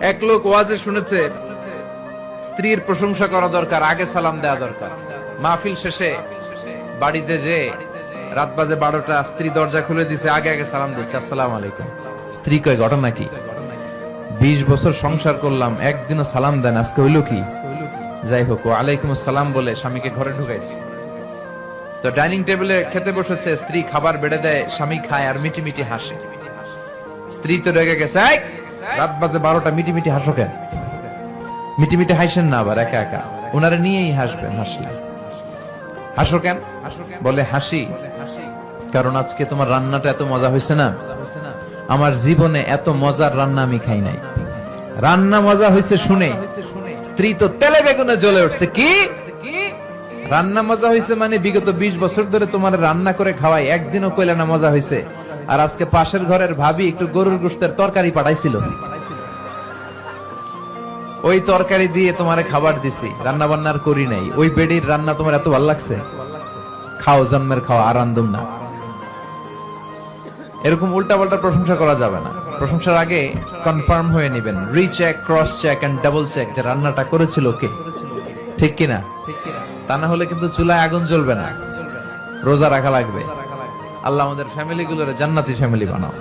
এক লোক ওয়াজে শুনেছে স্ত্রীর প্রশংসা করা দরকার, আগে সালাম দেওয়া দরকার। মাহফিল শেষে বাড়িতে যে রাত বাজে 12টা, স্ত্রী দরজা খুলে দিছে, আগে আগে সালাম দিচ্ছে, আসসালামু আলাইকুম। স্ত্রী কয়, ঘটনা কি? 20 বছর সংসার করলাম, একদিনও সালাম দেন, আজকে হইল কি? যাই হোক, ওয়ালাইকুম আসসালাম বলে স্বামীকে ঘরে ঢুকাইছে। তো ডাইনিং টেবিলে খেতে বসেছে, স্ত্রী খাবার বেড়ে দেয়, স্বামী খায় আর মিটি মিটি হাসে। স্ত্রী তো রেগে গেছে, এই রাত বাজে 12টা, মিটি মিটি হাসো কেন? মিটি মিটি হাসেন না আবার একা একা, ওনারে নিয়েই হাসবেন। হাসলে হাসো কেন? বলে হাসি কারণ আজকে তোমার রান্নাটা এত মজা হয়েছে না, আমার জীবনে এত মজার রান্না আমি খাই নাই। রান্না মজা হয়েছে শুনে স্ত্রী তো তেলে বেগুনে জ্বলে উঠছে। কি রান্না মজা হয়েছে মানে? বিগত 20 বছর ধরে তোমার রান্না করে খাওয়াই, একদিনও কইলে না মজা হয়েছে। আর আজকে পাশের ঘরের ভাবি একটু গরুর গোশতের তরকারি পাঠাইছিল, ওই তরকারি দিয়ে তোমারে খাবার দিছি, রান্না বান্নার করি নাই। ওই বেডির রান্না তোমার এত ভালো লাগছে? খাও, জন্মের খাও, আর রান্ধুম না। এরকম উল্টা পাল্টা প্রশংসা করা যাবে না। প্রশংসার আগে কনফার্ম হয়ে নেবেন, recheck, cross check and double check, যে রান্নাটা করেছিল কে, ঠিক কিনা। তা না হলে কিন্তু চুলায় আগুন জ্বলবে না। রোজা রাখা লাগবে। আল্লাহ আমাদের ফ্যামিলি গুলোর জান্নাতি ফ্যামিলি বানাও।